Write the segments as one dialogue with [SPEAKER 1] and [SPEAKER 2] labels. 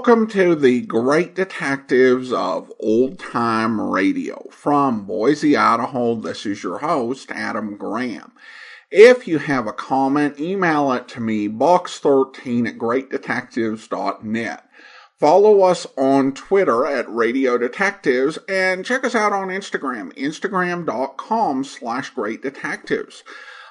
[SPEAKER 1] Welcome to the Great Detectives of Old Time Radio. From Boise, Idaho, this is your host, Adam Graham. If you have a comment, email it to me, box13@greatdetectives.net. Follow us on Twitter at Radio Detectives, and check us out on Instagram, instagram.com/greatdetectives.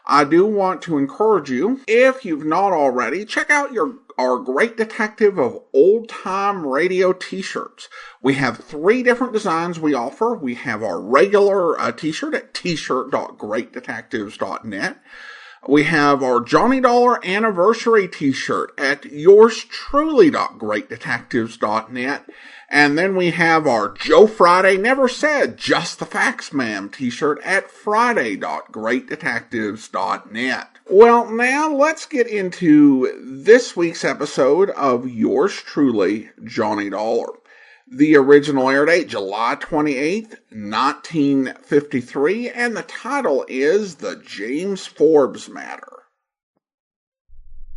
[SPEAKER 1] I do want to encourage you, if you've not already, check out our Great Detective of Old Time Radio t-shirts. We have 3 different designs we offer. We have our regular t-shirt at t-shirt.greatdetectives.net. We have our Johnny Dollar Anniversary t-shirt at yourstruly.greatdetectives.net. And then we have our Joe Friday Never Said, Just the Facts Ma'am t-shirt at friday.greatdetectives.net. Well, now let's get into this week's episode of Yours Truly, Johnny Dollar. The original air date, July 28th, 1953, and the title is The James Forbes Matter.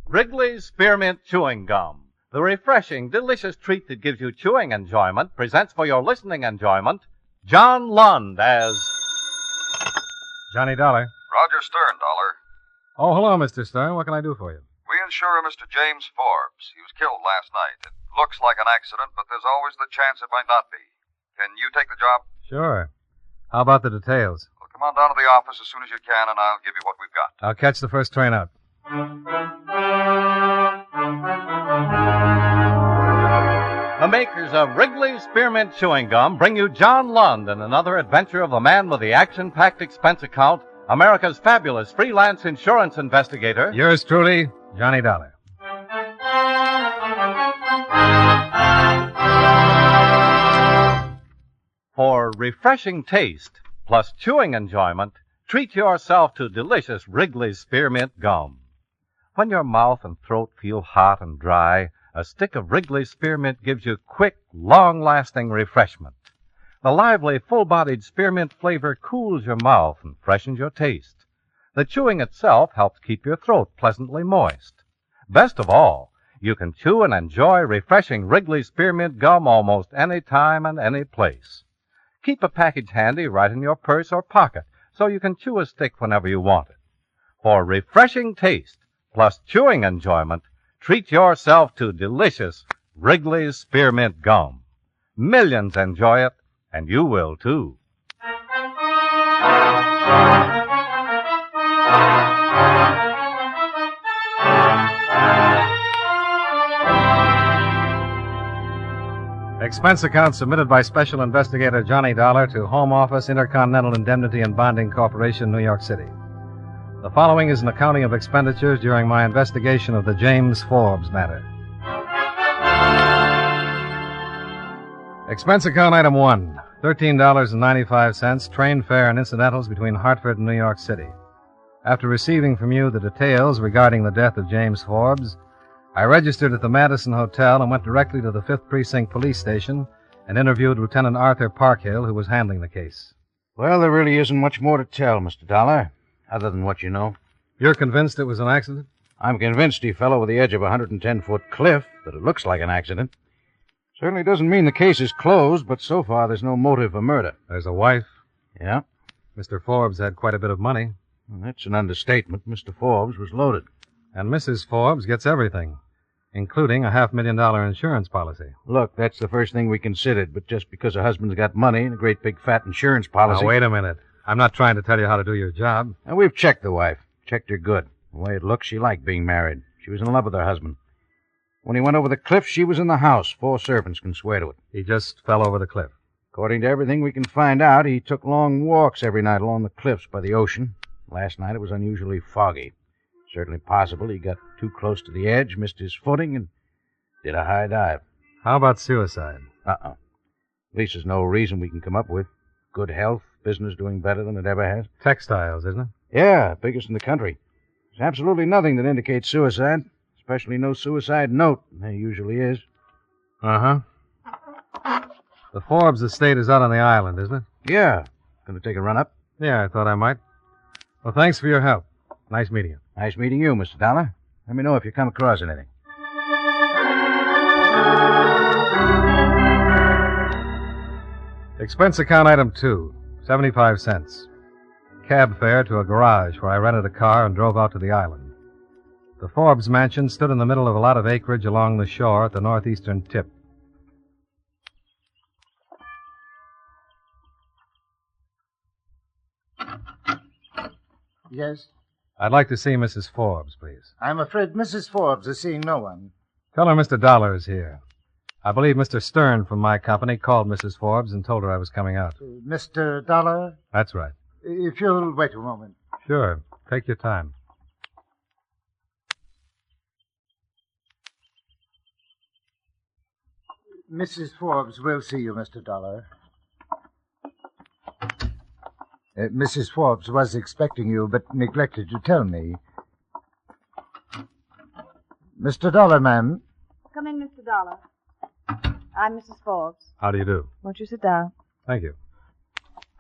[SPEAKER 2] Wrigley's Spearmint Chewing Gum, the refreshing, delicious treat that gives you chewing enjoyment, presents for your listening enjoyment, John Lund as
[SPEAKER 3] Johnny Dollar.
[SPEAKER 4] Roger Stern, Dollar.
[SPEAKER 3] Oh, hello, Mr. Stern. What can I do for you?
[SPEAKER 4] We insure Mr. James Forbes. He was killed last night. It looks like an accident, but there's always the chance it might not be. Can you take the job?
[SPEAKER 3] Sure. How about the details?
[SPEAKER 4] Well, come on down to the office as soon as you can, and I'll give you what we've got.
[SPEAKER 3] I'll catch the first train out.
[SPEAKER 2] the makers of Wrigley's Spearmint Chewing Gum bring you John Lund in another adventure of the man with the action-packed expense account, America's fabulous freelance insurance investigator.
[SPEAKER 3] Yours truly, Johnny Dollar.
[SPEAKER 2] For refreshing taste plus chewing enjoyment, treat yourself to delicious Wrigley's Spearmint Gum. When your mouth and throat feel hot and dry, a stick of Wrigley's Spearmint gives you quick, long-lasting refreshment. The lively, full-bodied spearmint flavor cools your mouth and freshens your taste. The chewing itself helps keep your throat pleasantly moist. Best of all, you can chew and enjoy refreshing Wrigley's Spearmint Gum almost any time and any place. Keep a package handy right in your purse or pocket so you can chew a stick whenever you want it. For refreshing taste plus chewing enjoyment, treat yourself to delicious Wrigley's Spearmint Gum. Millions enjoy it, and you will too.
[SPEAKER 3] Expense account submitted by Special Investigator Johnny Dollar to Home Office, Intercontinental Indemnity and Bonding Corporation, New York City. The following is an accounting of expenditures during my investigation of the James Forbes matter. Expense account item 1, $13.95, train fare and incidentals between Hartford and New York City. After receiving from you the details regarding the death of James Forbes, I registered at the Madison Hotel and went directly to the 5th Precinct Police Station and interviewed Lieutenant Arthur Parkhill, who was handling the case.
[SPEAKER 5] Well, there really isn't much more to tell, Mr. Dollar, other than what you know.
[SPEAKER 3] You're convinced it was an accident?
[SPEAKER 5] I'm convinced he fell over the edge of a 110-foot cliff, that it looks like an accident. Certainly doesn't mean the case is closed, but so far there's no motive for murder.
[SPEAKER 3] There's a wife.
[SPEAKER 5] Yeah?
[SPEAKER 3] Mr. Forbes had quite a bit of money.
[SPEAKER 5] Well, that's an understatement. Mr. Forbes was loaded.
[SPEAKER 3] And Mrs. Forbes gets everything, including a $500,000 insurance policy.
[SPEAKER 5] Look, that's the first thing we considered, but just because a husband's got money and a great big fat insurance policy...
[SPEAKER 3] Now, wait a minute. I'm not trying to tell you how to do your job.
[SPEAKER 5] Now, we've checked the wife. Checked her good. The way it looks, she liked being married. She was in love with her husband. When he went over the cliff, she was in the house. 4 servants can swear to it.
[SPEAKER 3] He just fell over the cliff.
[SPEAKER 5] According to everything we can find out, he took long walks every night along the cliffs by the ocean. Last night it was unusually foggy. Certainly possible he got too close to the edge, missed his footing, and did a high dive.
[SPEAKER 3] How about suicide?
[SPEAKER 5] At least there's no reason we can come up with. Good health, business doing better than it ever has.
[SPEAKER 3] Textiles, isn't it?
[SPEAKER 5] Yeah, biggest in the country. There's absolutely nothing that indicates suicide, especially no suicide note. There usually is.
[SPEAKER 3] Uh-huh. The Forbes estate is out on the island, isn't it?
[SPEAKER 5] Yeah. Gonna take a run up?
[SPEAKER 3] Yeah, I thought I might. Well, thanks for your help. Nice meeting you.
[SPEAKER 5] Nice meeting you, Mr. Dollar. Let me know if you come across anything.
[SPEAKER 3] Expense account item 2, 75 cents. Cab fare to a garage where I rented a car and drove out to the island. The Forbes mansion stood in the middle of a lot of acreage along the shore at the northeastern tip.
[SPEAKER 5] Yes?
[SPEAKER 3] I'd like to see Mrs. Forbes, please.
[SPEAKER 5] I'm afraid Mrs. Forbes is seeing no one.
[SPEAKER 3] Tell her Mr. Dollar is here. I believe Mr. Stern from my company called Mrs. Forbes and told her I was coming out.
[SPEAKER 5] Mr. Dollar?
[SPEAKER 3] That's right.
[SPEAKER 5] If you'll wait a moment.
[SPEAKER 3] Sure. Take your time.
[SPEAKER 5] Mrs. Forbes will see you, Mr. Dollar. Mrs. Forbes was expecting you, but neglected to tell me. Mr. Dollar, ma'am.
[SPEAKER 6] Come in, Mr. Dollar. I'm Mrs. Forbes.
[SPEAKER 3] How do you do?
[SPEAKER 6] Won't you sit down?
[SPEAKER 3] Thank you.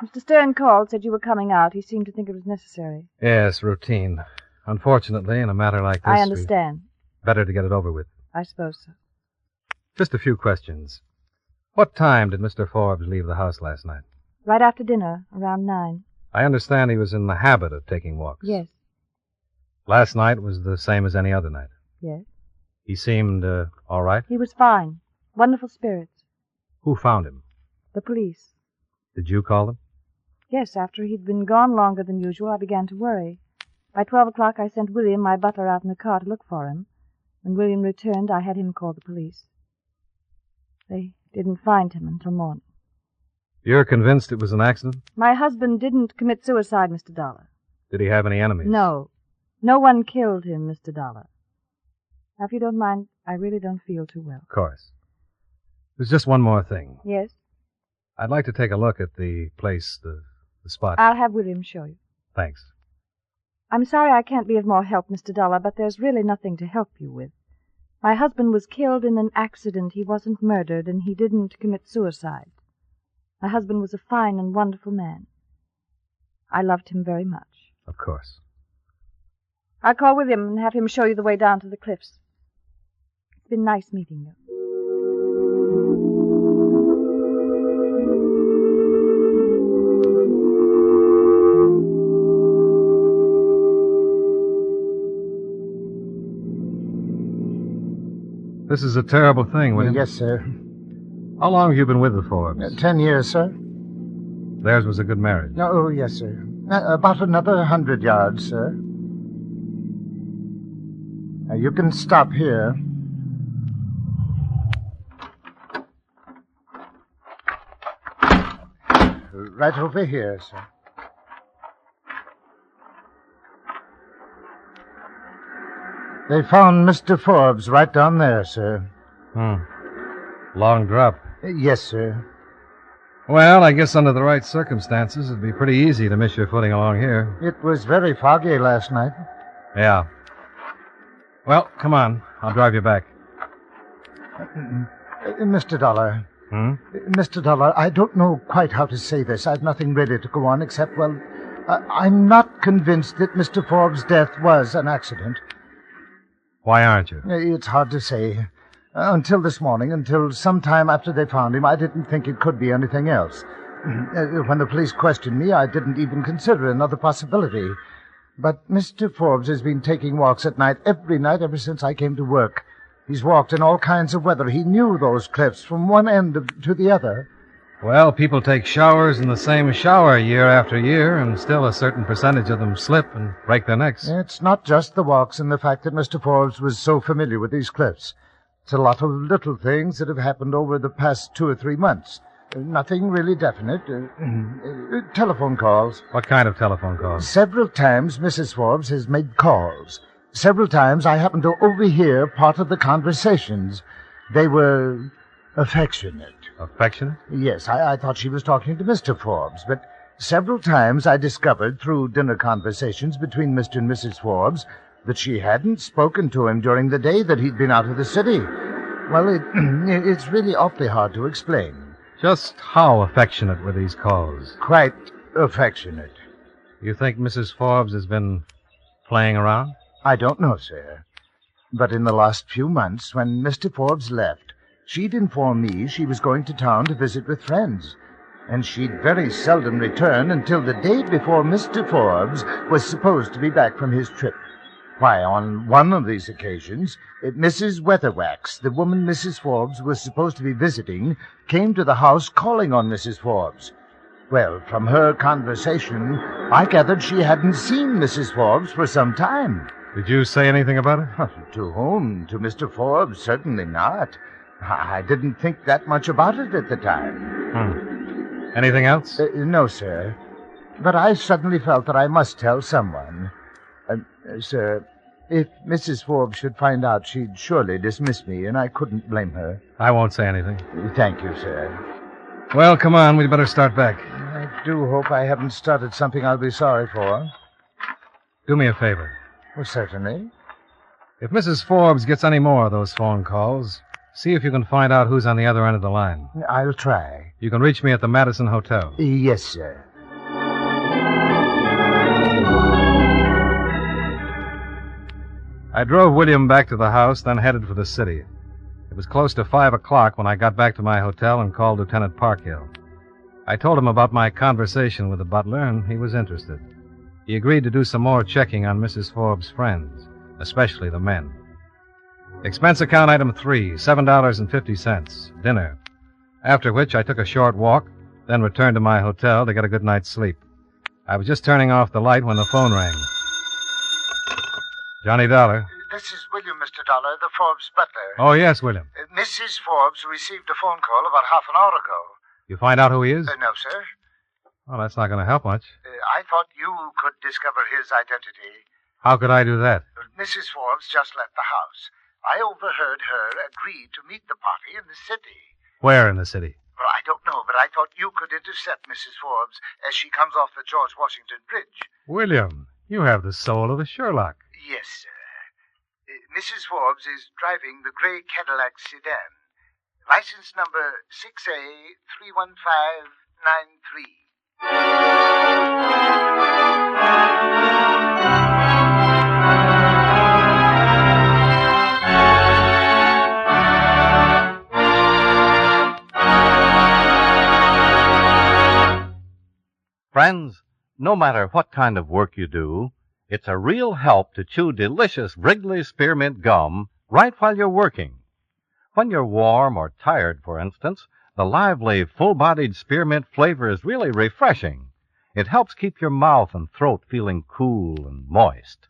[SPEAKER 6] Mr. Stern called, said you were coming out. He seemed to think it was necessary.
[SPEAKER 3] Yes, routine. Unfortunately, in a matter like this...
[SPEAKER 6] I understand.
[SPEAKER 3] Better to get it over with.
[SPEAKER 6] I suppose so.
[SPEAKER 3] Just a few questions. What time did Mr. Forbes leave the house last night?
[SPEAKER 6] Right after dinner, around 9.
[SPEAKER 3] I understand he was in the habit of taking walks.
[SPEAKER 6] Yes.
[SPEAKER 3] Last night was the same as any other night.
[SPEAKER 6] Yes.
[SPEAKER 3] He seemed all right?
[SPEAKER 6] He was fine. Wonderful spirits.
[SPEAKER 3] Who found him?
[SPEAKER 6] The police.
[SPEAKER 3] Did you call them?
[SPEAKER 6] Yes, after he'd been gone longer than usual, I began to worry. By 12 o'clock, I sent William, my butler, out in the car to look for him. When William returned, I had him call the police. They didn't find him until morning.
[SPEAKER 3] You're convinced it was an accident?
[SPEAKER 6] My husband didn't commit suicide, Mr. Dollar.
[SPEAKER 3] Did he have any enemies?
[SPEAKER 6] No. No one killed him, Mr. Dollar. Now, if you don't mind, I really don't feel too well.
[SPEAKER 3] Of course. There's just one more thing.
[SPEAKER 6] Yes?
[SPEAKER 3] I'd like to take a look at the place, the spot.
[SPEAKER 6] I'll have William show you.
[SPEAKER 3] Thanks.
[SPEAKER 6] I'm sorry I can't be of more help, Mr. Dollar, but there's really nothing to help you with. My husband was killed in an accident. He wasn't murdered, and he didn't commit suicide. My husband was a fine and wonderful man. I loved him very much.
[SPEAKER 3] Of course.
[SPEAKER 6] I'll call William and have him show you the way down to the cliffs. It's been nice meeting you.
[SPEAKER 3] This is a terrible thing, William.
[SPEAKER 5] Yes, sir.
[SPEAKER 3] How long have you been with the Forbes?
[SPEAKER 5] 10 years, sir.
[SPEAKER 3] Theirs was a good marriage.
[SPEAKER 5] Oh, yes, sir. About another 100 yards, sir. You can stop here. Right over here, sir. They found Mr. Forbes right down there, sir.
[SPEAKER 3] Long drop.
[SPEAKER 5] Yes, sir.
[SPEAKER 3] Well, I guess under the right circumstances, it'd be pretty easy to miss your footing along here.
[SPEAKER 5] It was very foggy last night.
[SPEAKER 3] Yeah. Well, come on. I'll drive you back.
[SPEAKER 5] Mr. Dollar. Mr. Dollar, I don't know quite how to say this. I've nothing ready to go on except, well, I'm not convinced that Mr. Forbes' death was an accident.
[SPEAKER 3] Why aren't you?
[SPEAKER 5] It's hard to say. Until this morning, until sometime after they found him, I didn't think it could be anything else. When the police questioned me, I didn't even consider another possibility. But Mr. Forbes has been taking walks at night every night ever since I came to work. He's walked in all kinds of weather. He knew those cliffs from one end to the other.
[SPEAKER 3] Well, people take showers in the same shower year after year, and still a certain percentage of them slip and break their necks.
[SPEAKER 5] It's not just the walks and the fact that Mr. Forbes was so familiar with these cliffs. It's a lot of little things that have happened over the past 2 or 3 months. Nothing really definite. Telephone calls.
[SPEAKER 3] What kind of telephone calls?
[SPEAKER 5] Several times Mrs. Forbes has made calls. Several times I happened to overhear part of the conversations. They were affectionate.
[SPEAKER 3] Affectionate?
[SPEAKER 5] Yes, I thought she was talking to Mr. Forbes, but several times I discovered through dinner conversations between Mr. and Mrs. Forbes that she hadn't spoken to him during the day that he'd been out of the city. Well, it's really awfully hard to explain.
[SPEAKER 3] Just how affectionate were these calls?
[SPEAKER 5] Quite affectionate.
[SPEAKER 3] You think Mrs. Forbes has been playing around?
[SPEAKER 5] I don't know, sir. But in the last few months, when Mr. Forbes left, she'd informed me she was going to town to visit with friends.
[SPEAKER 7] and she'd very seldom return until the day before Mr. Forbes was supposed to be back from his trip. Why, on one of these occasions, Mrs. Weatherwax, the woman Mrs. Forbes was supposed to be visiting, came to the house calling on Mrs. Forbes. Well, from her conversation, I gathered she hadn't seen Mrs. Forbes for some time.
[SPEAKER 3] Did you say anything about it?
[SPEAKER 7] To whom? To Mr. Forbes? Certainly not. I didn't think that much about it at the time.
[SPEAKER 3] Anything else?
[SPEAKER 7] No, sir. But I suddenly felt that I must tell someone. Sir, if Mrs. Forbes should find out, she'd surely dismiss me, and I couldn't blame her.
[SPEAKER 3] I won't say anything.
[SPEAKER 7] Thank you, sir.
[SPEAKER 3] Well, come on. We'd better start back.
[SPEAKER 7] I do hope I haven't started something I'll be sorry for.
[SPEAKER 3] Do me a favor.
[SPEAKER 7] Well, certainly.
[SPEAKER 3] If Mrs. Forbes gets any more of those phone calls, see if you can find out who's on the other end of the line.
[SPEAKER 7] I'll try.
[SPEAKER 3] You can reach me at the Madison Hotel.
[SPEAKER 7] Yes, sir.
[SPEAKER 3] I drove William back to the house, then headed for the city. It was close to 5 o'clock when I got back to my hotel and called Lieutenant Parkhill. I told him about my conversation with the butler, and he was interested. He agreed to do some more checking on Mrs. Forbes' friends, especially the men. Expense account item 3, $7.50, dinner. After which I took a short walk, then returned to my hotel to get a good night's sleep. I was just turning off the light when the phone rang. Johnny Dollar.
[SPEAKER 7] This is William, Mr. Dollar, the Forbes butler.
[SPEAKER 3] Oh, yes, William.
[SPEAKER 7] Mrs. Forbes received a phone call about half an hour ago.
[SPEAKER 3] You find out who he is?
[SPEAKER 7] No, sir.
[SPEAKER 3] Well, that's not going to help much.
[SPEAKER 7] I thought you could discover his identity.
[SPEAKER 3] How could I do that?
[SPEAKER 7] Mrs. Forbes just left the house. I overheard her agree to meet the party in the city.
[SPEAKER 3] Where in the city?
[SPEAKER 7] Well, I don't know, but I thought you could intercept Mrs. Forbes as she comes off the George Washington Bridge.
[SPEAKER 3] William, you have the soul of a Sherlock.
[SPEAKER 7] Yes, sir. Mrs. Forbes is driving the gray Cadillac sedan. License number 6A31593.
[SPEAKER 2] Friends, no matter what kind of work you do, it's a real help to chew delicious Wrigley Spearmint gum right while you're working. When you're warm or tired, for instance, the lively, full-bodied spearmint flavor is really refreshing. It helps keep your mouth and throat feeling cool and moist.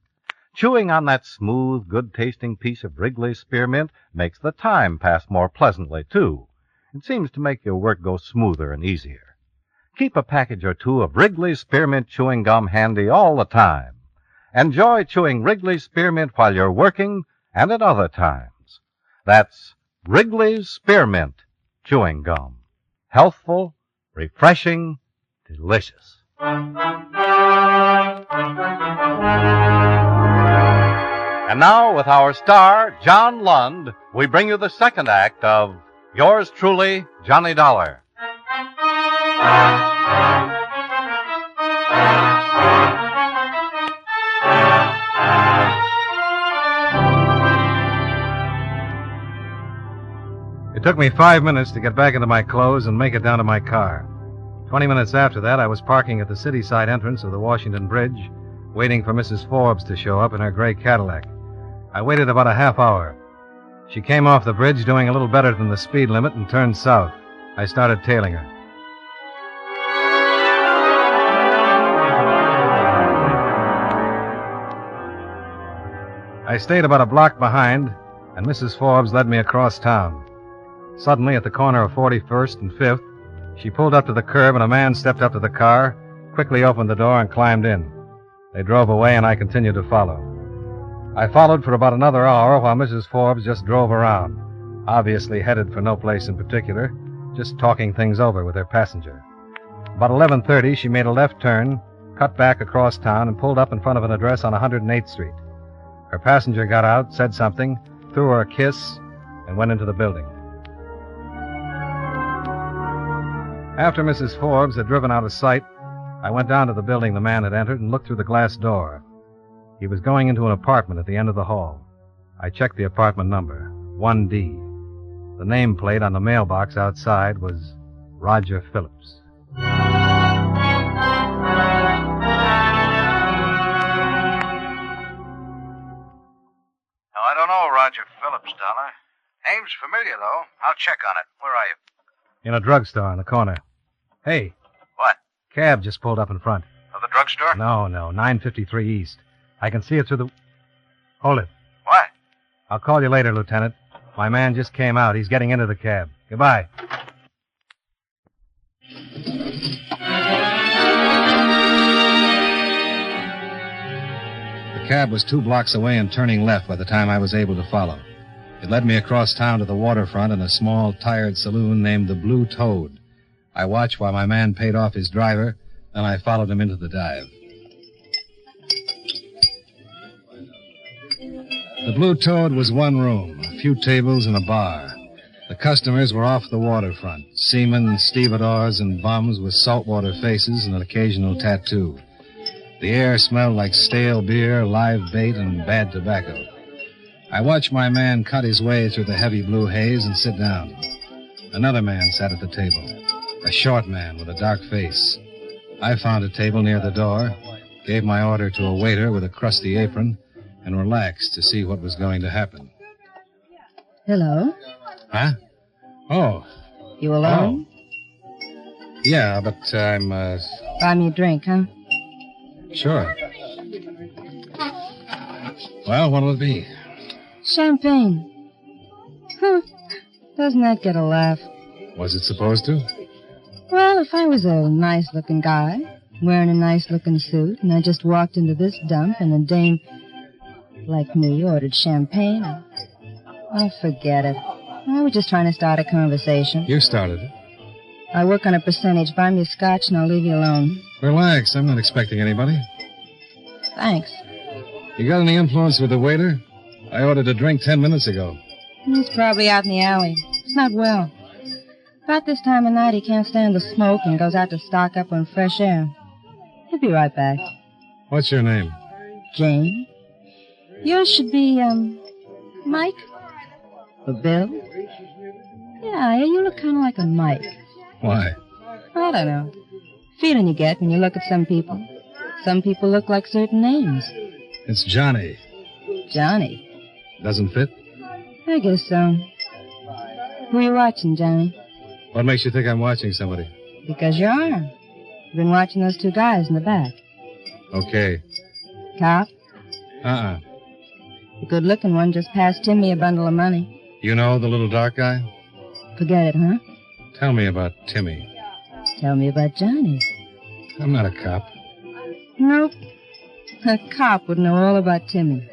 [SPEAKER 2] Chewing on that smooth, good-tasting piece of Wrigley Spearmint makes the time pass more pleasantly, too. It seems to make your work go smoother and easier. Keep a package or two of Wrigley Spearmint chewing gum handy all the time. Enjoy chewing Wrigley Spearmint while you're working and at other times. That's Wrigley's Spearmint chewing gum. Healthful, refreshing, delicious. And now, with our star, John Lund, we bring you the second act of Yours Truly, Johnny Dollar.
[SPEAKER 3] It took me 5 minutes to get back into my clothes and make it down to my car. 20 minutes after that, I was parking at the city side entrance of the Washington Bridge, waiting for Mrs. Forbes to show up in her gray Cadillac. I waited about a half hour. She came off the bridge doing a little better than the speed limit and turned south. I started tailing her. I stayed about a block behind, and Mrs. Forbes led me across town. Suddenly, at the corner of 41st and 5th, she pulled up to the curb, and a man stepped up to the car, quickly opened the door, and climbed in. They drove away, and I continued to follow. I followed for about another hour while Mrs. Forbes just drove around, obviously headed for no place in particular, just talking things over with her passenger. About 11:30, she made a left turn, cut back across town, and pulled up in front of an address on 108th Street. Her passenger got out, said something, threw her a kiss, and went into the building. After Mrs. Forbes had driven out of sight, I went down to the building the man had entered and looked through the glass door. He was going into an apartment at the end of the hall. I checked the apartment number, 1D. The nameplate on the mailbox outside was Roger Phillips.
[SPEAKER 5] Now, I don't know Roger Phillips, Dollar. Name's familiar, though. I'll check on it. Where are you?
[SPEAKER 3] In a drugstore in the corner. Hey.
[SPEAKER 5] What?
[SPEAKER 3] Cab just pulled up in front.
[SPEAKER 5] Of the drugstore?
[SPEAKER 3] No, 953 East. I can see it through the... Hold it.
[SPEAKER 5] What?
[SPEAKER 3] I'll call you later, Lieutenant. My man just came out. He's getting into the cab. Goodbye. The cab was 2 blocks away and turning left by the time I was able to follow. It led me across town to the waterfront in a small, tired saloon named the Blue Toad. I watched while my man paid off his driver, then I followed him into the dive. The Blue Toad was one room, a few tables and a bar. The customers were off the waterfront, seamen, stevedores, and bums with saltwater faces and an occasional tattoo. The air smelled like stale beer, live bait, and bad tobacco. I watched my man cut his way through the heavy blue haze and sit down. Another man sat at the table, a short man with a dark face. I found a table near the door, gave my order to a waiter with a crusty apron, and relaxed to see what was going to happen.
[SPEAKER 8] Hello?
[SPEAKER 3] Huh? Oh.
[SPEAKER 8] You alone?
[SPEAKER 3] Oh. Yeah, but I'm,
[SPEAKER 8] Buy me a drink, huh?
[SPEAKER 3] Sure. Well, what'll it be?
[SPEAKER 8] Champagne. Doesn't that get a laugh?
[SPEAKER 3] Was it supposed to?
[SPEAKER 8] Well, if I was a nice-looking guy, wearing a nice-looking suit, and I just walked into this dump and a dame like me ordered champagne, oh, forget it. I was just trying to start a conversation.
[SPEAKER 3] You started it.
[SPEAKER 8] I work on a percentage. Buy me a scotch and I'll leave you alone.
[SPEAKER 3] Relax. I'm not expecting anybody.
[SPEAKER 8] Thanks.
[SPEAKER 3] You got any influence with the waiter? I ordered a drink 10 minutes ago.
[SPEAKER 8] He's probably out in the alley. It's not well. About this time of night, he can't stand the smoke and goes out to stock up on fresh air. He'll be right back.
[SPEAKER 3] What's your name?
[SPEAKER 8] Jane. Yours should be, Mike? Or Bill? Yeah, you look kind of like a Mike.
[SPEAKER 3] Why?
[SPEAKER 8] I don't know. Feeling you get when you look at some people. Some people look like certain names.
[SPEAKER 3] It's Johnny.
[SPEAKER 8] Johnny?
[SPEAKER 3] Doesn't fit?
[SPEAKER 8] I guess so. Who are you watching, Johnny?
[SPEAKER 3] What makes you think I'm watching somebody?
[SPEAKER 8] Because you are. You've been watching those 2 guys in the back.
[SPEAKER 3] Okay.
[SPEAKER 8] Cop?
[SPEAKER 3] Uh-uh.
[SPEAKER 8] The good-looking one just passed Timmy a bundle of money.
[SPEAKER 3] You know the little dark guy?
[SPEAKER 8] Forget it, huh?
[SPEAKER 3] Tell me about Timmy.
[SPEAKER 8] Tell me about Johnny.
[SPEAKER 3] I'm not a cop.
[SPEAKER 8] Nope. A cop would know all about Timmy.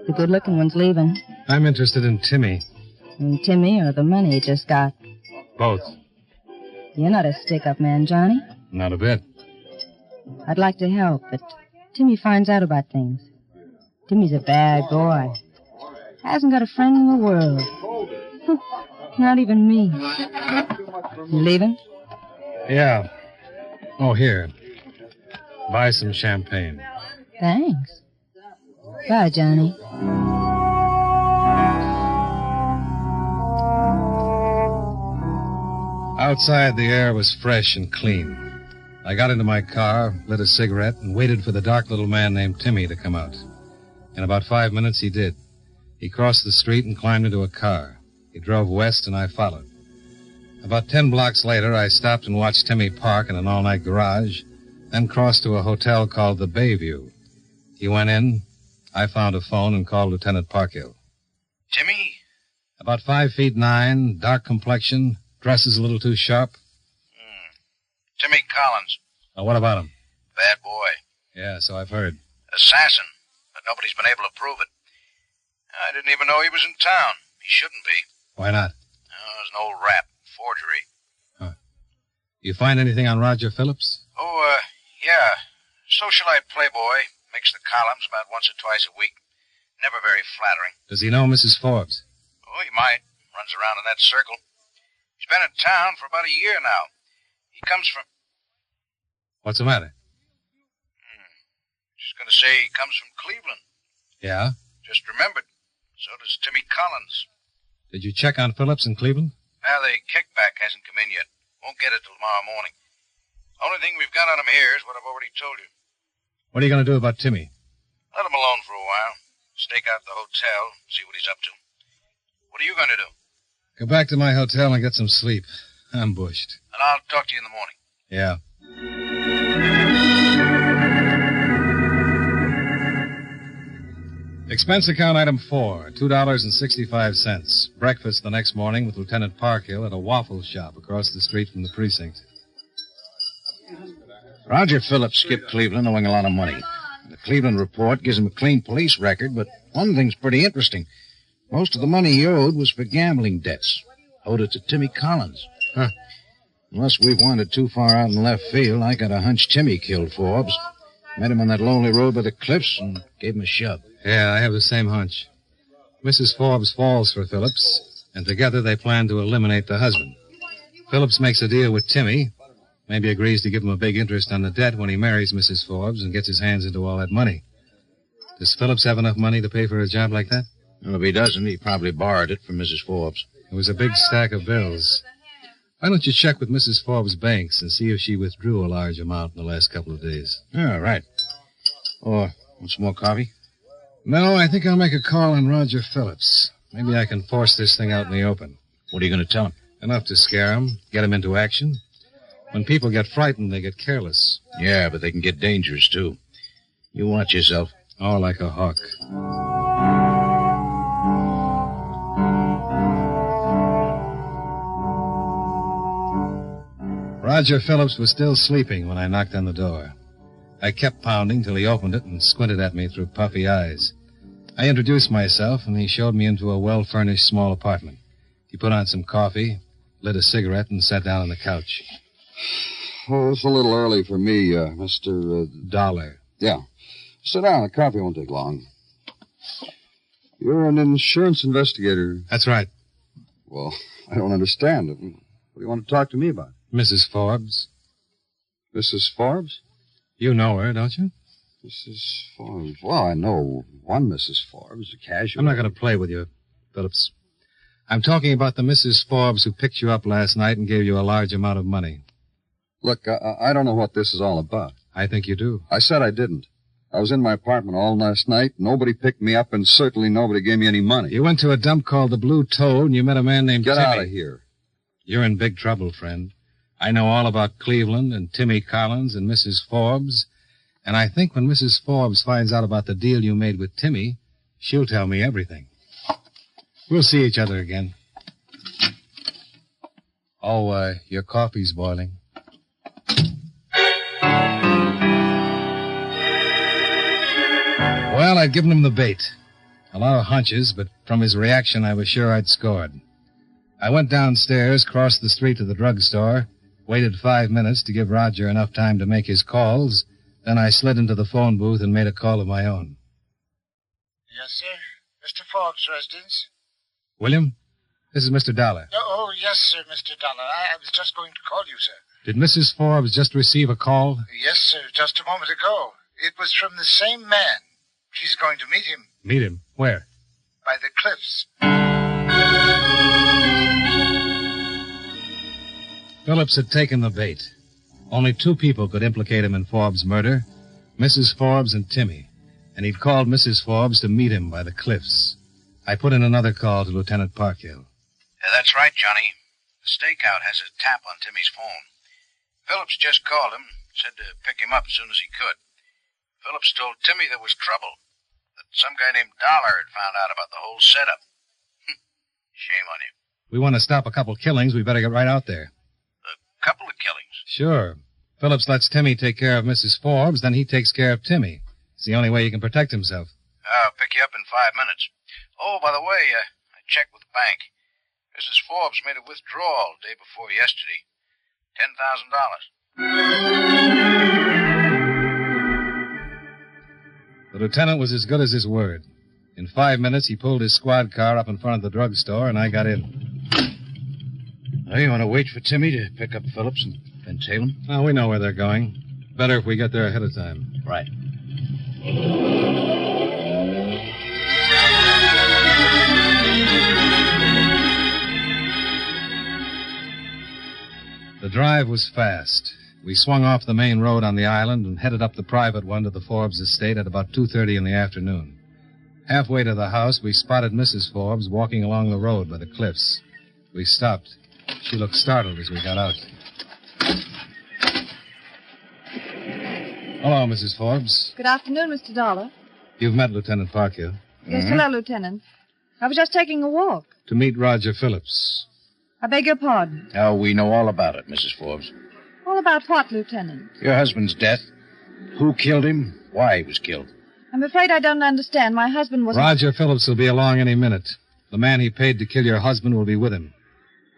[SPEAKER 8] The good-looking one's leaving.
[SPEAKER 3] I'm interested in Timmy.
[SPEAKER 8] And Timmy or the money he just got.
[SPEAKER 3] Both.
[SPEAKER 8] You're not a stick-up man, Johnny.
[SPEAKER 3] Not a bit.
[SPEAKER 8] I'd like to help, but Timmy finds out about things. Timmy's a bad boy. Hasn't got a friend in the world. Not even me. You leaving?
[SPEAKER 3] Yeah. Oh, here. Buy some champagne.
[SPEAKER 8] Thanks. Bye, Johnny.
[SPEAKER 3] Outside, the air was fresh and clean. I got into my car, lit a cigarette, and waited for the dark little man named Timmy to come out. In about 5 minutes, he did. He crossed the street and climbed into a car. He drove west, and I followed. About 10 blocks later, I stopped and watched Timmy park in an all-night garage, then crossed to a hotel called the Bayview. He went in. I found a phone and called Lieutenant Parkhill.
[SPEAKER 5] Timmy?
[SPEAKER 3] About 5'9", dark complexion, dresses a little too sharp.
[SPEAKER 5] Timmy Collins.
[SPEAKER 3] Oh, what about him?
[SPEAKER 5] Bad boy.
[SPEAKER 3] Yeah, so I've heard.
[SPEAKER 5] Assassin, but nobody's been able to prove it. I didn't even know he was in town. He shouldn't be.
[SPEAKER 3] Why not?
[SPEAKER 5] Oh, it was an old rap. Forgery.
[SPEAKER 3] Huh. You find anything on Roger Phillips?
[SPEAKER 5] Oh, yeah. Socialite playboy. Makes the columns about once or twice a week. Never very flattering.
[SPEAKER 3] Does he know Mrs. Forbes?
[SPEAKER 5] Oh, he might. Runs around in that circle. He's been in town for about a year now. He comes from...
[SPEAKER 3] What's the matter?
[SPEAKER 5] Just going to say he comes from Cleveland.
[SPEAKER 3] Yeah?
[SPEAKER 5] Just remembered. So does Timmy Collins.
[SPEAKER 3] Did you check on Phillips in Cleveland?
[SPEAKER 5] Well, the kickback hasn't come in yet. Won't get it till tomorrow morning. Only thing we've got on him here is what I've already told you.
[SPEAKER 3] What are you going to do about Timmy?
[SPEAKER 5] Let him alone for a while. Stake out the hotel, see what he's up to. What are you going to do?
[SPEAKER 3] Go back to my hotel and get some sleep. I'm bushed.
[SPEAKER 5] And I'll talk to you in the morning.
[SPEAKER 3] Yeah. Expense account item 4, $2.65. Breakfast the next morning with Lieutenant Parkhill at a waffle shop across the street from the precinct.
[SPEAKER 5] Roger Phillips skipped Cleveland owing a lot of money. The Cleveland report gives him a clean police record, but one thing's pretty interesting. Most of the money he owed was for gambling debts. Owed it to Timmy Collins.
[SPEAKER 3] Huh.
[SPEAKER 5] Unless we've wandered too far out in left field, I got a hunch Timmy killed Forbes. Met him on that lonely road by the cliffs and gave him a shove.
[SPEAKER 3] Yeah, I have the same hunch. Mrs. Forbes falls for Phillips, and together they plan to eliminate the husband. Phillips makes a deal with Timmy, maybe agrees to give him a big interest on the debt when he marries Mrs. Forbes and gets his hands into all that money. Does Phillips have enough money to pay for a job like that?
[SPEAKER 5] Well, if he doesn't, he probably borrowed it from Mrs. Forbes.
[SPEAKER 3] It was a big stack of bills. Why don't you check with Mrs. Forbes' banks and see if she withdrew a large amount in the last couple of days?
[SPEAKER 5] Yeah, right. Or, want some more coffee?
[SPEAKER 3] No, I think I'll make a call on Roger Phillips. Maybe I can force this thing out in the open.
[SPEAKER 5] What are you going to tell him?
[SPEAKER 3] Enough to scare him, get him into action. When people get frightened, they get careless.
[SPEAKER 5] Yeah, but they can get dangerous, too. You watch yourself.
[SPEAKER 3] Oh, like a hawk. Roger Phillips was still sleeping when I knocked on the door. I kept pounding till he opened it and squinted at me through puffy eyes. I introduced myself, and he showed me into a well-furnished small apartment. He put on some coffee, lit a cigarette, and sat down on the couch.
[SPEAKER 9] Oh, it's a little early for me, Mr.
[SPEAKER 3] Dollar.
[SPEAKER 9] Yeah. Sit down. The coffee won't take long. You're an insurance investigator.
[SPEAKER 3] That's right.
[SPEAKER 9] Well, I don't understand. What do you want to talk to me about?
[SPEAKER 3] Mrs. Forbes.
[SPEAKER 9] Mrs. Forbes?
[SPEAKER 3] You know her, don't you?
[SPEAKER 9] Mrs. Forbes. Well, I know one Mrs. Forbes, a casual.
[SPEAKER 3] I'm not going to play with you, Phillips. I'm talking about the Mrs. Forbes who picked you up last night and gave you a large amount of money.
[SPEAKER 9] Look, I don't know what this is all about.
[SPEAKER 3] I think you do.
[SPEAKER 9] I said I didn't. I was in my apartment all last night. Nobody picked me up, and certainly nobody gave me any money.
[SPEAKER 3] You went to a dump called the Blue Toad, and you met a man named
[SPEAKER 9] Get
[SPEAKER 3] Timmy.
[SPEAKER 9] out of here.
[SPEAKER 3] You're in big trouble, friend. I know all about Cleveland and Timmy Collins and Mrs. Forbes, and I think when Mrs. Forbes finds out about the deal you made with Timmy, she'll tell me everything. We'll see each other again. Oh, your coffee's boiling. Well, I'd given him the bait. A lot of hunches, but from his reaction, I was sure I'd scored. I went downstairs, crossed the street to the drugstore, waited 5 minutes to give Roger enough time to make his calls, then I slid into the phone booth and made a call of my own.
[SPEAKER 10] Yes, sir. Mr. Forbes' residence.
[SPEAKER 3] William, this is Mr. Dollar.
[SPEAKER 10] Oh, yes, sir, Mr. Dollar. I was just going to call you, sir.
[SPEAKER 3] Did Mrs. Forbes just receive a call?
[SPEAKER 10] Yes, sir, just a moment ago. It was from the same man. She's going to meet him.
[SPEAKER 3] Meet him? Where?
[SPEAKER 10] By the cliffs.
[SPEAKER 3] Phillips had taken the bait. Only 2 people could implicate him in Forbes' murder, Mrs. Forbes and Timmy, and he'd called Mrs. Forbes to meet him by the cliffs. I put in another call to Lieutenant Parkhill.
[SPEAKER 5] That's right, Johnny. The stakeout has a tap on Timmy's phone. Phillips just called him, said to pick him up as soon as he could. Phillips told Timmy there was trouble, that some guy named Dollar had found out about the whole setup. Shame on you.
[SPEAKER 3] We want to stop a couple killings. We better get right out there.
[SPEAKER 5] A couple of killings?
[SPEAKER 3] Sure. Phillips lets Timmy take care of Mrs. Forbes, then he takes care of Timmy. It's the only way he can protect himself.
[SPEAKER 5] I'll pick you up in 5 minutes. Oh, by the way, I checked with the bank. Mrs. Forbes made a withdrawal the day before yesterday. $10,000.
[SPEAKER 3] The lieutenant was as good as his word. In 5 minutes, he pulled his squad car up in front of the drugstore, and I got in.
[SPEAKER 5] Well, you want to wait for Timmy to pick up Phillips and tail him?
[SPEAKER 3] Oh, we know where they're going. Better if we get there ahead of time.
[SPEAKER 5] Right.
[SPEAKER 3] The drive was fast. We swung off the main road on the island and headed up the private one to the Forbes estate at about 2:30 in the afternoon. Halfway to the house, we spotted Mrs. Forbes walking along the road by the cliffs. We stopped. She looked startled as we got out. Hello, Mrs. Forbes.
[SPEAKER 6] Good afternoon, Mr. Dollar.
[SPEAKER 3] You've met Lieutenant Parkhill.
[SPEAKER 6] Yes, hello, Lieutenant. I was just taking a walk.
[SPEAKER 3] To meet Roger Phillips.
[SPEAKER 6] I beg your pardon.
[SPEAKER 5] Oh, we know all about it, Mrs. Forbes.
[SPEAKER 6] All about what, Lieutenant?
[SPEAKER 5] Your husband's death. Who killed him? Why he was killed.
[SPEAKER 6] I'm afraid I don't understand. My husband was...
[SPEAKER 3] Roger Phillips will be along any minute. The man he paid to kill your husband will be with him.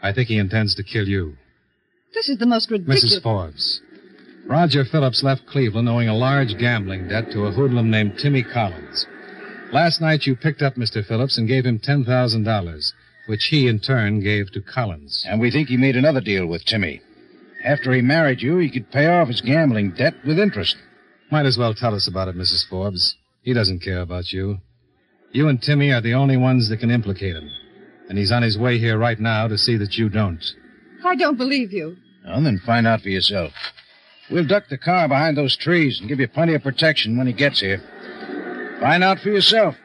[SPEAKER 3] I think he intends to kill you.
[SPEAKER 6] This is the most ridiculous...
[SPEAKER 3] Mrs. Forbes. Roger Phillips left Cleveland owing a large gambling debt to a hoodlum named Timmy Collins. Last night you picked up Mr. Phillips and gave him $10,000, which he in turn gave to Collins.
[SPEAKER 5] And we think he made another deal with Timmy. After he married you, he could pay off his gambling debt with interest.
[SPEAKER 3] Might as well tell us about it, Mrs. Forbes. He doesn't care about you. You and Timmy are the only ones that can implicate him. And he's on his way here right now to see that you don't.
[SPEAKER 6] I don't believe you.
[SPEAKER 5] Well, then find out for yourself. We'll duck the car behind those trees and give you plenty of protection when he gets here. Find out for yourself.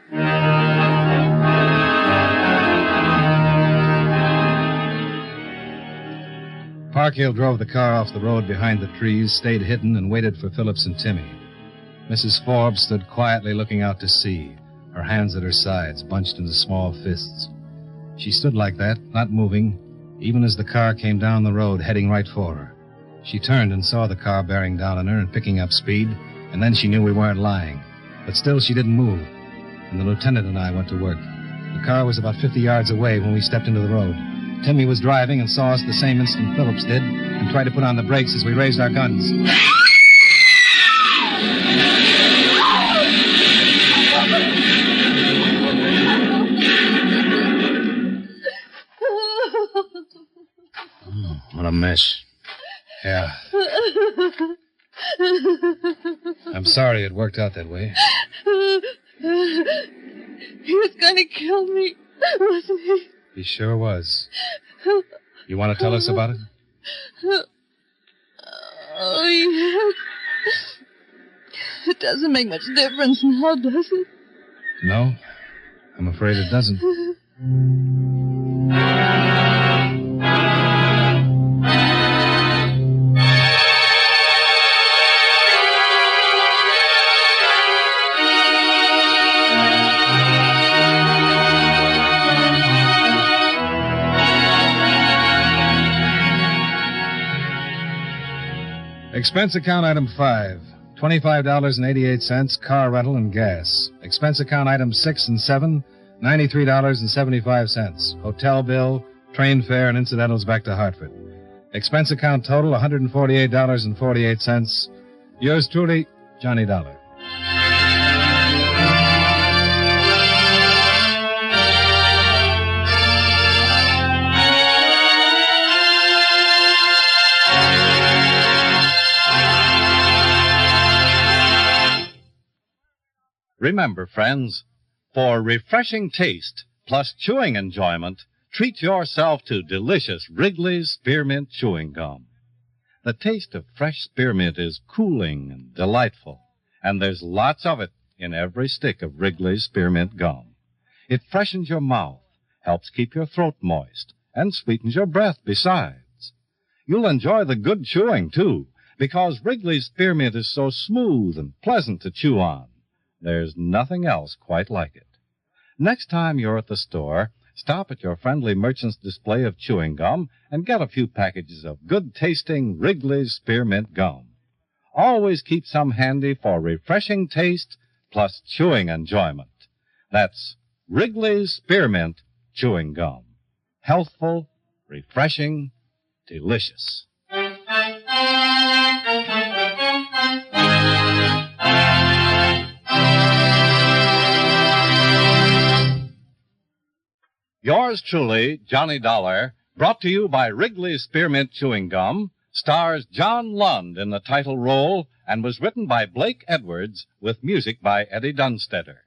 [SPEAKER 3] Parkhill drove the car off the road behind the trees, stayed hidden, and waited for Phillips and Timmy. Mrs. Forbes stood quietly looking out to sea, her hands at her sides, bunched into small fists. She stood like that, not moving, even as the car came down the road, heading right for her. She turned and saw the car bearing down on her and picking up speed, and then she knew we weren't lying. But still, she didn't move, and the lieutenant and I went to work. The car was about 50 yards away when we stepped into the road. Timmy was driving and saw us the same instant Phillips did and tried to put on the brakes as we raised our guns.
[SPEAKER 5] Oh, what a mess.
[SPEAKER 3] Yeah. I'm sorry it worked out that way.
[SPEAKER 6] He was going to kill me, wasn't he?
[SPEAKER 3] He sure was. You want to tell us about it?
[SPEAKER 6] Oh, yes. It doesn't make much difference now, does it?
[SPEAKER 3] No, I'm afraid it doesn't. Expense account item 5, $25.88, car rental and gas. Expense account items 6 and 7, $93.75. Hotel bill, train fare, and incidentals back to Hartford. Expense account total, $148.48. Yours truly, Johnny Dollar.
[SPEAKER 2] Remember, friends, for refreshing taste plus chewing enjoyment, treat yourself to delicious Wrigley's Spearmint Chewing Gum. The taste of fresh spearmint is cooling and delightful, and there's lots of it in every stick of Wrigley's Spearmint Gum. It freshens your mouth, helps keep your throat moist, and sweetens your breath besides. You'll enjoy the good chewing, too, because Wrigley's Spearmint is so smooth and pleasant to chew on. There's nothing else quite like it. Next time you're at the store, stop at your friendly merchant's display of chewing gum and get a few packages of good-tasting Wrigley's Spearmint Gum. Always keep some handy for refreshing taste plus chewing enjoyment. That's Wrigley's Spearmint Chewing Gum. Healthful, refreshing, delicious. Yours truly, Johnny Dollar, brought to you by Wrigley's Spearmint Chewing Gum, stars John Lund in the title role and was written by Blake Edwards with music by Eddie Dunstetter.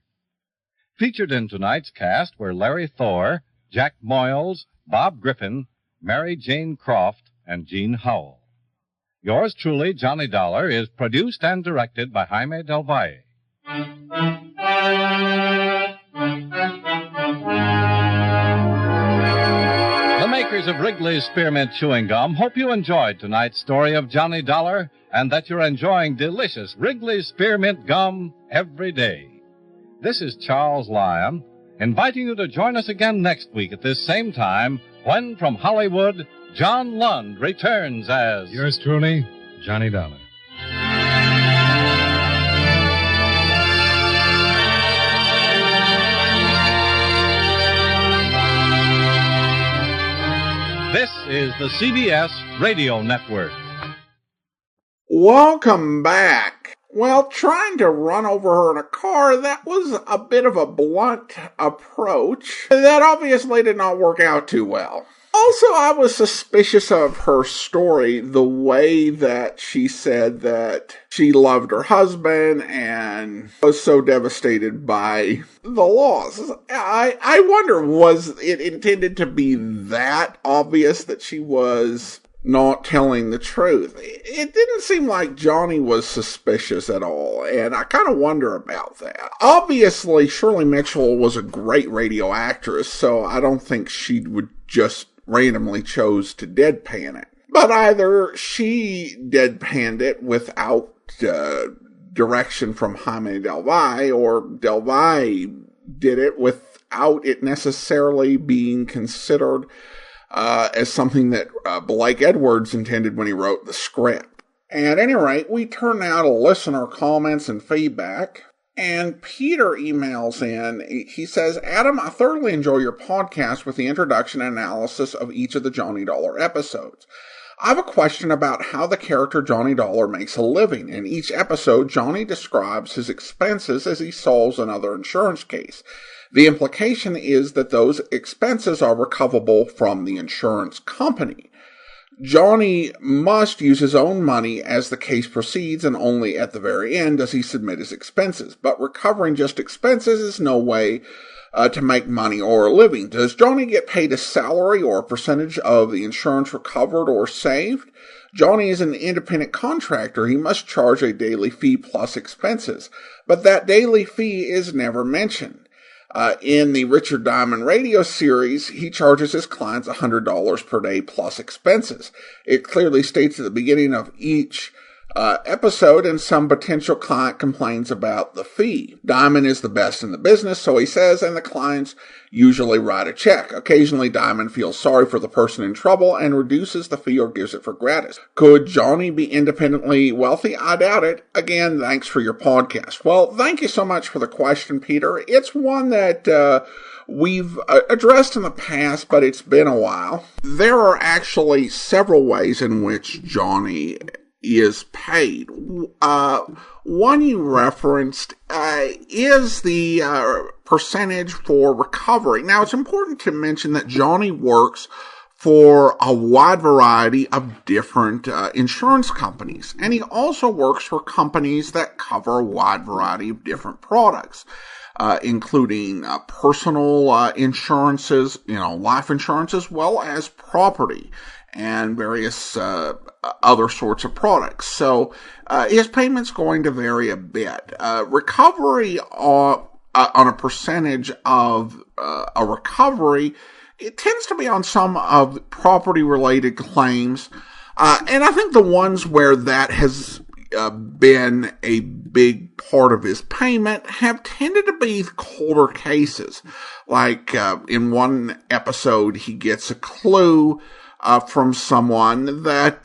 [SPEAKER 2] Featured in tonight's cast were Larry Thor, Jack Moyles, Bob Griffin, Mary Jane Croft, and Gene Howell. Yours truly, Johnny Dollar, is produced and directed by Jaime Del Valle. The makers of Wrigley's Spearmint Chewing Gum hope you enjoyed tonight's story of Johnny Dollar and that you're enjoying delicious Wrigley's Spearmint Gum every day. This is Charles Lyon, inviting you to join us again next week at this same time when, from Hollywood, John Lund returns as...
[SPEAKER 3] Yours truly, Johnny Dollar.
[SPEAKER 2] This is the CBS Radio Network.
[SPEAKER 1] Welcome back. Well, trying to run over her in a car, that was a bit of a blunt approach. That obviously did not work out too well. Also, I was suspicious of her story, the way that she said that she loved her husband and was so devastated by the loss. I wonder, was it intended to be that obvious that she was not telling the truth? It didn't seem like Johnny was suspicious at all, and I kind of wonder about that. Obviously, Shirley Mitchell was a great radio actress, so I don't think she would just randomly chose to deadpan it. But either she deadpanned it without direction from Jaime Del Valle, or Del Valle did it without it necessarily being considered as something that Blake Edwards intended when he wrote the script. At any rate, we turn now to listener comments and feedback. And Peter emails in. He says, Adam, I thoroughly enjoy your podcast with the introduction and analysis of each of the Johnny Dollar episodes. I have a question about how the character Johnny Dollar makes a living. In each episode, Johnny describes his expenses as he solves another insurance case. The implication is that those expenses are recoverable from the insurance company. Johnny must use his own money as the case proceeds, and only at the very end does he submit his expenses. But recovering just expenses is no way to make money or a living. Does Johnny get paid a salary or a percentage of the insurance recovered or saved? Johnny is an independent contractor. He must charge a daily fee plus expenses. But that daily fee is never mentioned. In the Richard Diamond radio series, he charges his clients $100 per day plus expenses. It clearly states at the beginning of each episode, and some potential client complains about the fee. Diamond is the best in the business, so he says, and the clients usually write a check. Occasionally, Diamond feels sorry for the person in trouble and reduces the fee or gives it for gratis. Could Johnny be independently wealthy? I doubt it. Again, thanks for your podcast. Well, thank you so much for the question, Peter. It's one that we've addressed in the past, but it's been a while. There are actually several ways in which Johnny is paid. One you referenced is the percentage for recovery. Now, it's important to mention that Johnny works for a wide variety of different insurance companies, and he also works for companies that cover a wide variety of different products, including personal insurances, life insurance, as well as property and various other sorts of products. So his payment's going to vary a bit. Recovery on a percentage of a recovery, it tends to be on some of property-related claims. And I think the ones where that has been a big part of his payment have tended to be colder cases. Like in one episode, he gets a clue from someone that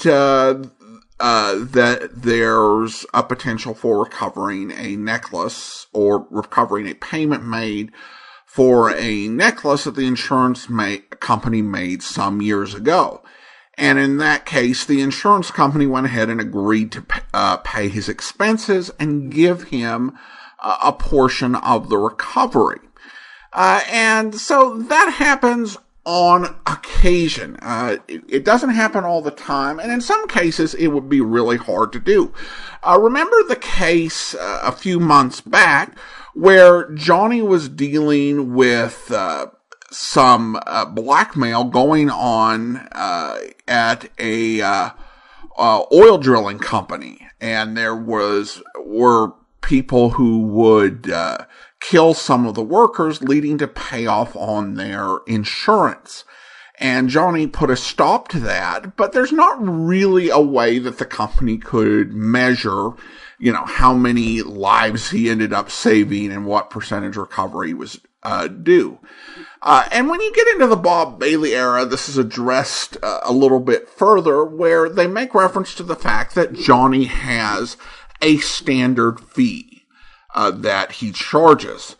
[SPEAKER 1] there's a potential for recovering a necklace or recovering a payment made for a necklace that the insurance company made some years ago. And in that case, the insurance company went ahead and agreed to pay his expenses and give him a portion of the recovery. And so that happens on occasion. It doesn't happen all the time, and in some cases it would be really hard to do. Remember the case a few months back where Johnny was dealing with some blackmail going on at a oil drilling company, and there were people who would kill some of the workers, leading to payoff on their insurance. And Johnny put a stop to that, but there's not really a way that the company could measure, how many lives he ended up saving and what percentage recovery was due. And when you get into the Bob Bailey era, this is addressed a little bit further, where they make reference to the fact that Johnny has a standard fee that he charges,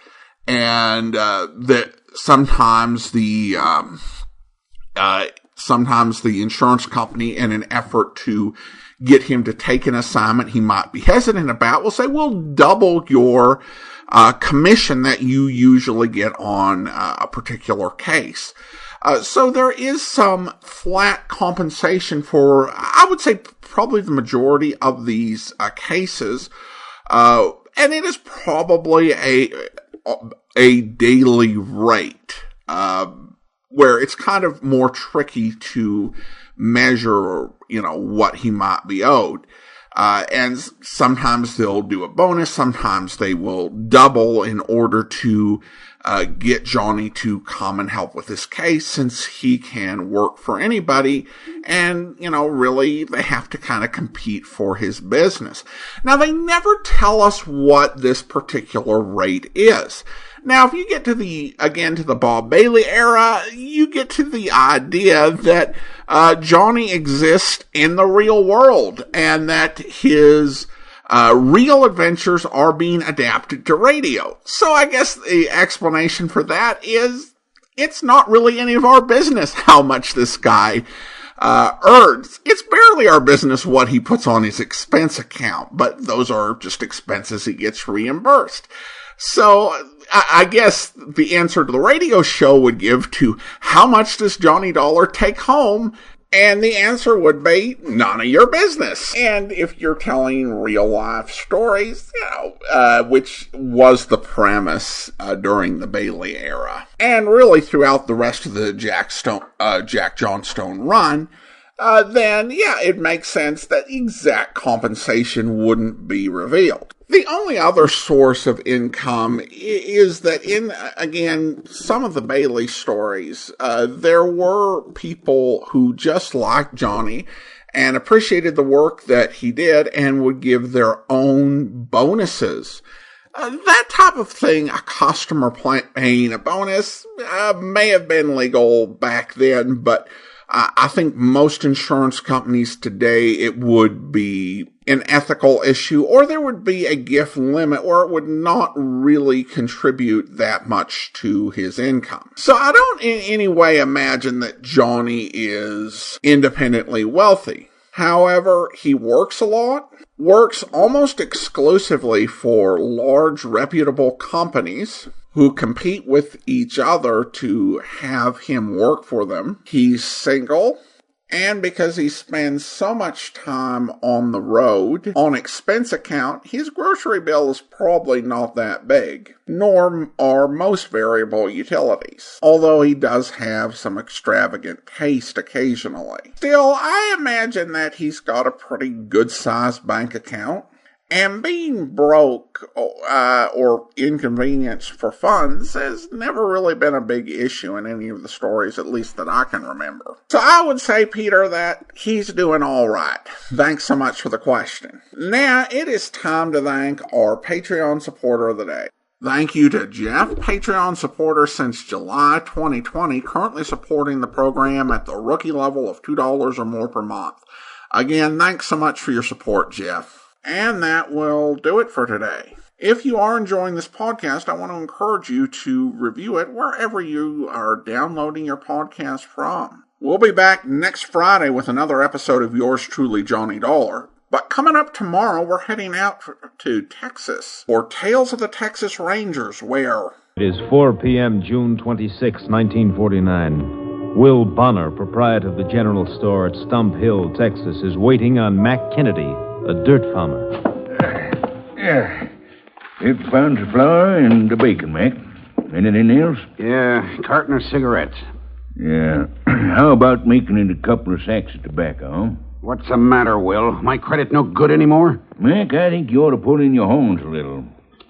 [SPEAKER 1] and that sometimes the insurance company, in an effort to get him to take an assignment he might be hesitant about, will say, we'll double your commission that you usually get on a particular case. So there is some flat compensation for, I would say, probably the majority of these cases. And it is probably a daily rate, where it's kind of more tricky to measure, what he might be owed. And sometimes they'll do a bonus. Sometimes they will double in order to get Johnny to come and help with this case, since he can work for anybody. And, really they have to kind of compete for his business. Now, they never tell us what this particular rate is. Now, if you get to the Bob Bailey era, you get to the idea that Johnny exists in the real world, and that his real adventures are being adapted to radio. So I guess the explanation for that is it's not really any of our business how much this guy earns. It's barely our business what he puts on his expense account, but those are just expenses he gets reimbursed. So I guess the answer to the radio show would give to how much does Johnny Dollar take home? And the answer would be none of your business. And if you're telling real life stories, which was the premise during the Bailey era, and really throughout the rest of the Jack Johnstone run, then it makes sense that exact compensation wouldn't be revealed. The only other source of income is that in, again, some of the Bailey stories, there were people who just liked Johnny and appreciated the work that he did and would give their own bonuses. That type of thing, a customer paying a bonus, may have been legal back then, but I think most insurance companies today, it would be an ethical issue, or there would be a gift limit where it would not really contribute that much to his income. So I don't in any way imagine that Johnny is independently wealthy. However, he works a lot, works almost exclusively for large reputable companies who compete with each other to have him work for them. He's single, and because he spends so much time on the road, on expense account, his grocery bill is probably not that big, nor are most variable utilities, although he does have some extravagant taste occasionally. Still, I imagine that he's got a pretty good-sized bank account, and being broke or inconvenienced for funds has never really been a big issue in any of the stories, at least that I can remember. So I would say, Peter, that he's doing all right. Thanks so much for the question. Now it is time to thank our Patreon supporter of the day. Thank you to Jeff, Patreon supporter since July 2020, currently supporting the program at the rookie level of $2 or more per month. Again, thanks so much for your support, Jeff. And that will do it for today. If you are enjoying this podcast, I want to encourage you to review it wherever you are downloading your podcast from. We'll be back next Friday with another episode of yours truly, Johnny Dollar. But coming up tomorrow, we're heading out to Texas for Tales of the Texas Rangers, where...
[SPEAKER 11] It is 4 p.m., June 26, 1949. Will Bonner, proprietor of the general store at Stump Hill, Texas, is waiting on Mac Kennedy, a dirt farmer.
[SPEAKER 12] Yeah. 50 pounds of flour and the bacon, Mac. Anything else?
[SPEAKER 13] Yeah, carton of cigarettes.
[SPEAKER 12] Yeah. How about making it a couple of sacks of tobacco, huh?
[SPEAKER 13] What's the matter, Will? My credit no good anymore?
[SPEAKER 12] Mac, I think you ought to pull in your horns a little.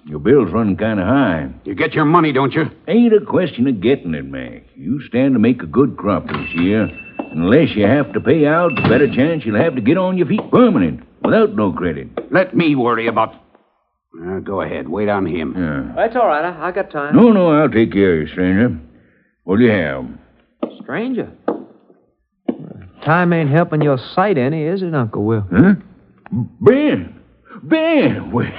[SPEAKER 12] Your bill's running kind of high.
[SPEAKER 13] You get your money, don't you?
[SPEAKER 12] Ain't a question of getting it, Mac. You stand to make a good crop this year. Unless you have to pay out, the better chance you'll have to get on your feet permanent, without no credit.
[SPEAKER 13] Let me worry about... go ahead. Wait on him.
[SPEAKER 12] Yeah.
[SPEAKER 14] That's all right. I got time.
[SPEAKER 12] No, I'll take care of you, stranger. What'll you have?
[SPEAKER 14] Stranger? Time ain't helping your sight any, is it, Uncle Will?
[SPEAKER 12] Huh? Ben! Well,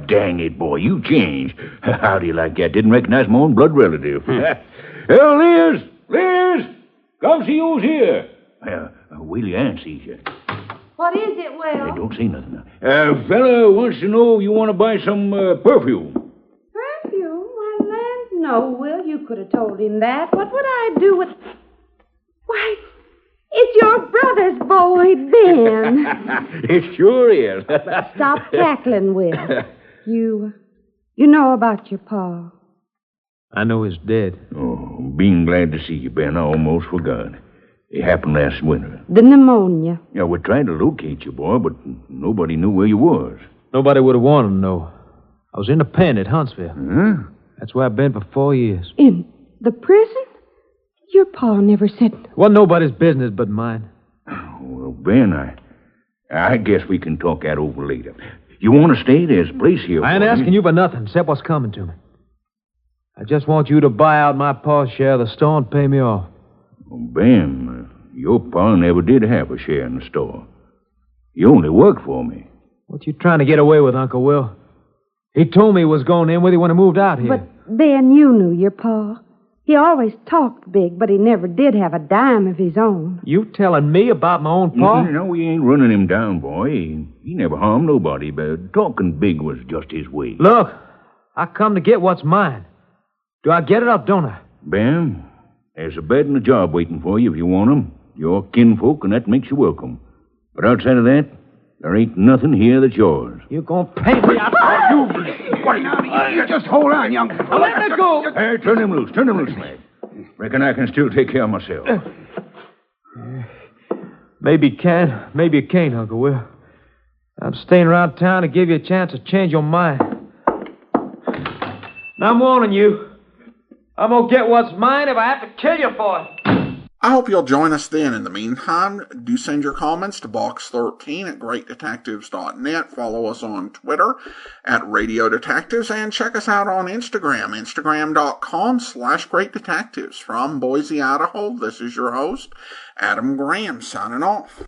[SPEAKER 12] dang it, boy, you changed. How do you like that? Didn't recognize my own blood relative. Oh, Liz! Come see who's here. Willie Ann sees you.
[SPEAKER 15] What is it, Will?
[SPEAKER 12] Don't say nothing. Fella wants to know you want to buy some perfume.
[SPEAKER 15] Perfume? Why, land, no, Will. You could have told him that. What would I do with... Why, it's your brother's boy, Ben.
[SPEAKER 12] It sure is.
[SPEAKER 15] Stop cackling, Will. You know about your pa.
[SPEAKER 14] I know he's dead.
[SPEAKER 12] Oh, being glad to see you, Ben. I almost forgot. It happened last winter.
[SPEAKER 15] The pneumonia.
[SPEAKER 12] Yeah, we tried to locate you, boy, but nobody knew where you was.
[SPEAKER 14] Nobody would have wanted to know. I was in the pen at Huntsville.
[SPEAKER 12] Huh?
[SPEAKER 14] That's where I've been for 4 years.
[SPEAKER 15] In the prison? Your pa never said...
[SPEAKER 14] Wasn't nobody's business but mine.
[SPEAKER 12] Well, Ben, I guess we can talk that over later. You want to stay? There's a place here.
[SPEAKER 14] I ain't asking you for nothing, except what's coming to me. I just want you to buy out my pa's share of the store and pay me off.
[SPEAKER 12] Well, Ben, your pa never did have a share in the store. You only worked for me.
[SPEAKER 14] What you trying to get away with, Uncle Will? He told me he was going in with you when he moved out here.
[SPEAKER 15] But, Ben, you knew your pa. He always talked big, but he never did have a dime of his own.
[SPEAKER 14] You telling me about my own pa?
[SPEAKER 12] No, we ain't running him down, boy. He never harmed nobody, but talking big was just his way.
[SPEAKER 14] Look, I come to get what's mine. Do I get it or don't I?
[SPEAKER 12] Ben, there's a bed and a job waiting for you if you want 'em. You're kinfolk, and that makes you welcome. But outside of that, there ain't nothing here that's yours.
[SPEAKER 14] You're going to pay me out for you.
[SPEAKER 13] What? You just hold on, young...
[SPEAKER 14] Let me go.
[SPEAKER 12] Hey, turn him loose, lad. Reckon I can still take care of myself.
[SPEAKER 14] Maybe you can, maybe you can't, Uncle Will. I'm staying around town to give you a chance to change your mind. Now, I'm warning you. I'm going to get what's mine if I have to kill you for it.
[SPEAKER 1] I hope you'll join us then. In the meantime, do send your comments to box13 at greatdetectives.net. Follow us on Twitter at Radio Detectives and check us out on Instagram, instagram.com/greatdetectives. From Boise, Idaho, this is your host, Adam Graham, signing off.